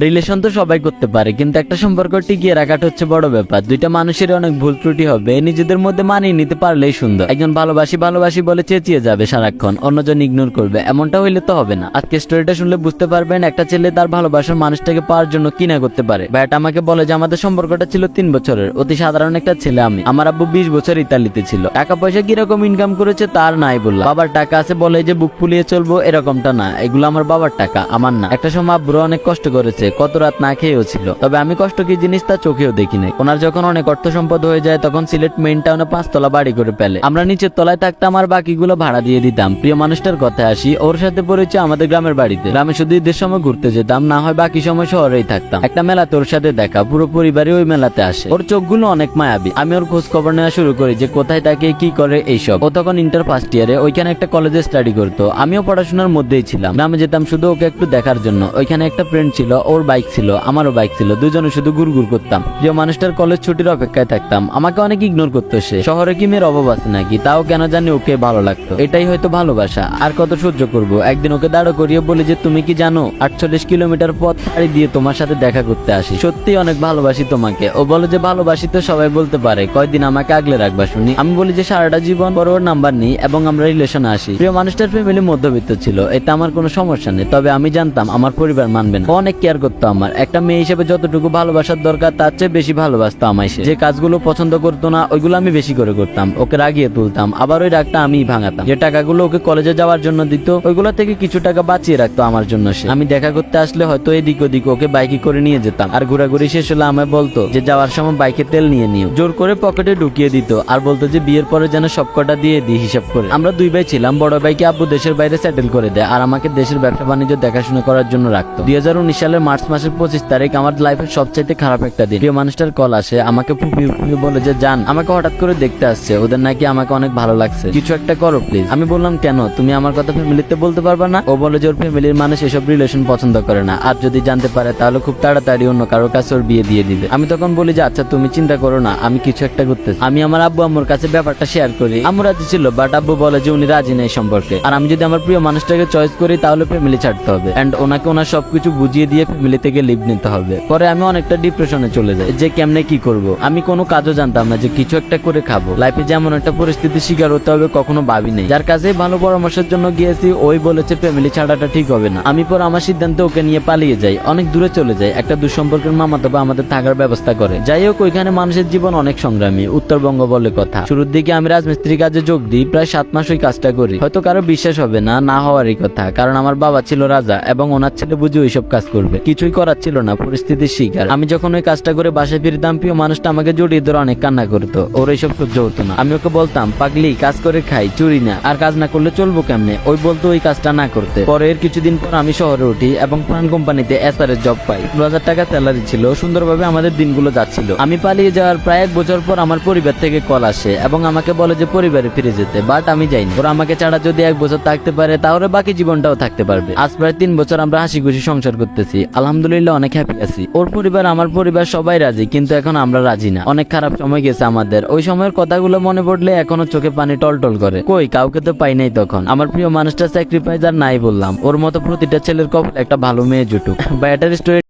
Relation তো সবাই করতে পারে, কিন্তু একটা সম্পর্ক টিকিয়ে রাখাটা হচ্ছে বড় ব্যাপার। দুইটা মানুষের অনেক ভুল ত্রুটি হবে, নিজেদের মধ্যে মানিয়ে নিতে পারলেই সুন্দর। একজন ভালোবাসি ভালোবাসি বলে চেঁচিয়ে যাবে সারাক্ষণ, অন্যজন ইগনোর করবে, এমনটা হইলে তো হবে না। আজকে স্টোরিটা শুনলে বুঝতে পারবেন একটা ছেলে তার ভালোবাসার মানুষটাকে পাওয়ার জন্য কি না করতে পারে। ভাইটা আমাকে বলে যে আমাদের সম্পর্কটা ছিল 3 বছরের, অতি সাধারণ একটা ছেলে আমি। আমার আব্বু 20 বছর ইতালিতে ছিল, টাকা পয়সা কিরকম ইনকাম করেছে তার নাই বললাম। বাবার টাকা আছে বলে যে বুক ফুলিয়ে চলবো এরকমটা না, এগুলো আমার বাবার টাকা, আমার না। একটা সময় আব্বুরা অনেক কষ্ট করেছে, কত রাত না খেয়েও ছিল, তবে আমি কষ্ট কি জিনিস তা চোখেও দেখি নাই। ওনার যখন অনেক অর্থ সম্পদ হয়ে যায় তখন সিলেট মেইন টাউনে 5 তলা বাড়ি করে ফেলে। আমরা নিচের তলায় থাকতাম আর বাকিগুলো ভাড়া দিয়ে দিতাম। প্রিয় মানুষটার কথায় আসি, ওর সাথে পরিচয় আমাদের গ্রামের বাড়িতে। গ্রামে শুধু ঈদের সময় ঘুরতে যেতাম, না হয় বাকি সময় শহরেই থাকতাম। একটা মেলাতে ওর সাথে দেখা, পুরো পরিবারে ওই মেলাতে আসে। ওর চোখগুলো অনেক মায়াবী। আমি ওর খোঁজ খবর নেওয়া শুরু করি যে কোথায় থাকে, কি করে, এইসব। ও তখন ইন্টার ফার্স্ট ইয়ারে, ওইখানে একটা কলেজে স্টাডি করতো। আমিও পড়াশোনার মধ্যেই ছিলাম। গ্রামে যেতাম শুধু ওকে একটু দেখার জন্য। ওইখানে একটা ফ্রেন্ড ছিল, ওর বাইক ছিল, আমারও বাইক ছিল, দুজনে শুধু ঘুরঘুর করতাম। প্রিয় মানুষটার কলেজ ছুটির অপেক্ষায় থাকতাম। আমাকে অনেক ইগনোর করতো সে। শহরে কি মেয়ের অভাব আছে নাকি? তাও কেন জানি ওকে ভালো লাগতো। এটাই হয়তো ভালোবাসা। আর কত সহ্য করব? একদিন ওকে দাঁড় করিয়ে বলি যে তুমি কি জানো 48 কিলোমিটার পথ পাড়ি দিয়ে তোমার সাথে দেখা করতে আসি, সত্যি অনেক ভালোবাসি তোমাকে। ও বলে যে ভালোবাসি তো সবাই বলতে পারে, কয়দিন আমাকে আগলে রাখবা শুনি। আমি বলি যে সারাটা জীবন পর ওর নাম্বার নিই এবং আমরা রিলেশনে আসি। প্রিয় মানুষটার ফ্যামিলি মধ্যবিত্ত ছিল, এটা আমার কোনো সমস্যা নেই, তবে আমি জানতাম আমার পরিবার মানবে না। ও অনেক কেয়ার করতো আমার। একটা মেয়ে হিসেবে যতটুকু ভালোবাসার দরকার তার চেয়ে বেশি ভালোবাসতো আমায় সে। যে কাজগুলো পছন্দ করতো না ওইগুলো আমি বেশি করে করতাম, ওকে রাগিয়ে তুলতাম, আবার ওই রাগটা আমিই ভাঙাতাম। যে টাকাগুলো ওকে কলেজে যাওয়ার জন্য দিত ওইগুলো থেকে কিছু টাকা বাঁচিয়ে রাখতো আমার জন্য সে। আমি দেখা করতে আসলে হয়তো এদিক ওদিক ওকে বাইকে করে নিয়ে যেতাম, আর ঘোরাঘুরি শেষ হলে আমায় বলতো যে যাওয়ার সময় বাইকে তেল নিয়ে নিও। জোর করে পকেটে ঢুকিয়ে দিত আর বলতো যে বিয়ের পরে যেন সব কটা দিয়ে দিই হিসাব করে। আমরা 2 ভাই ছিলাম, বড় ভাইকে আব্বু দেশের বাইরে সেটেল করে দেয় আর আমাকে দেশের ব্যবসা বাণিজ্য দেখাশোনা করার জন্য রাখতো। 2019 সালের মার্চ মাসের 25 তারিখ আমার লাইফের সবচাইতে খারাপ একটা দিন। প্রিয় মানুষটার কল আসে, আমাকে ফুপিয়ে ফুপিয়ে বলে যে জান আমাকে হঠাৎ করে দেখতে আসছে, ওদের নাকি আমাকে অনেক ভালো লাগছে, কিছু একটা করো প্লিজ। আমি বললাম কেন, তুমি আমার কথা ফ্যামিলিতে বলতে পারবা না? ও বলে যে ওর ফ্যামিলির মানুষ এসব রিলেশন পছন্দ করে না, আর যদি জানতে পারে তাহলে খুব তাড়াতাড়ি অন্য কারোর কাছে ওর বিয়ে দিয়ে দিবে। আমি তখন বলি যে আচ্ছা তুমি চিন্তা করো না, আমি কিছু একটা করতেছি। আমি আমার আব্বু আম্মুর কাছে ব্যাপারটা শেয়ার করি। আম্মু রাজি ছিল, বাট আব্বু বলে যে উনি রাজি নেই সম্পর্কে, আর আমি যদি আমার প্রিয় মানুষটাকে চয়েস করি তাহলে ফ্যামিলি ছাড়তে হবে এন্ড ওনাকে ওনার সবকিছু বুঝিয়ে দিয়ে ফ্যামিলি থেকে লিভ নিতে হবে। পরে আমি অনেকটা ডিপ্রেশনে চলে যাই যে কেমনে কি করব। আমি কোনো কাজও জানতাম না যে কিছু একটা করে খাবো। লাইফে যেমন একটা পরিস্থিতির শিকার হতে হবে কখনো ভাবি নেই। যার কাছে ভালো পরামর্শের জন্য গিয়েছি ওই বলেছে ফ্যামিলি ছাড়াটা ঠিক হবে না। আমি পরে আমার সিদ্ধান্তে ওকে নিয়ে পালিয়ে যাই, অনেক দূরে চলে যাই। একটা দুঃসম্পর্কের মামাতো ভাই আমাদের থাকার ব্যবস্থা করে। যাই হোক, ওইখানে মানুষের জীবন অনেক সংগ্রামী, উত্তরবঙ্গ বলে কথা। শুরুর দিকে আমি রাজমিস্ত্রি কাজে যোগ দিই, প্রায় 7 মাস ওই কাজটা করি। হয়তো কারো বিশ্বাস হবে না, না হওয়ারই কথা, কারণ আমার বাবা ছিল রাজা এবং ওনার ছেলে বুঝে ওইসব কাজ করবে। কিছুই করার ছিল না, পরিস্থিতির শিকার। আমি যখন ওই কাজটা করে বাসায় ফিরতাম প্রিয় মানুষটা আমাকে জড়িয়ে ধরে অনেক কান্না করতো। ওর এইসব সহ্য হতো না। আমি ওকে বলতাম পাগলি, কাজ করে খাই, চুরি না, আর কাজ না করলে চলবো কেমনে? ওই বলতো ওই কাজটা না করতে। পরের কিছুদিন পর আমি শহরে উঠি এবং প্রাণ কোম্পানিতে এসআর এর জব পাই। 2000 টাকা স্যালারি ছিল, সুন্দরভাবে আমাদের দিনগুলো যাচ্ছিল। আমি পালিয়ে যাওয়ার প্রায় 1 বছর পর আমার পরিবার থেকে কল আসে এবং আমাকে বলে যে পরিবারে ফিরে যেতে, বাট আমি যাইনি। ওরা আমাকে ছাড়া যদি 1 বছর থাকতে পারে তাহলে বাকি জীবনটাও থাকতে পারবে। আজ প্রায় 3 বছর আমরা হাসি খুশি সংসার করতেছি, আলহামদুলিল্লাহ অনেক হ্যাপি আছি। ওর পরিবার আমার পরিবার সবাই রাজি, কিন্তু এখন আমরা রাজি না। অনেক খারাপ সময় গেছে আমাদের। ওই সময়ের কথাগুলো মনে পড়লে এখনো চোখে পানি টলটল করে। কই কাউকে তো পাই নাই তখন। আমার প্রিয় মানুষটা স্যাক্রিফাইস আর নাই বললাম। ওর মতো প্রতিটা ছেলের কপালে একটা ভালো মেয়ে জুটুক। বা এটার স্টোরি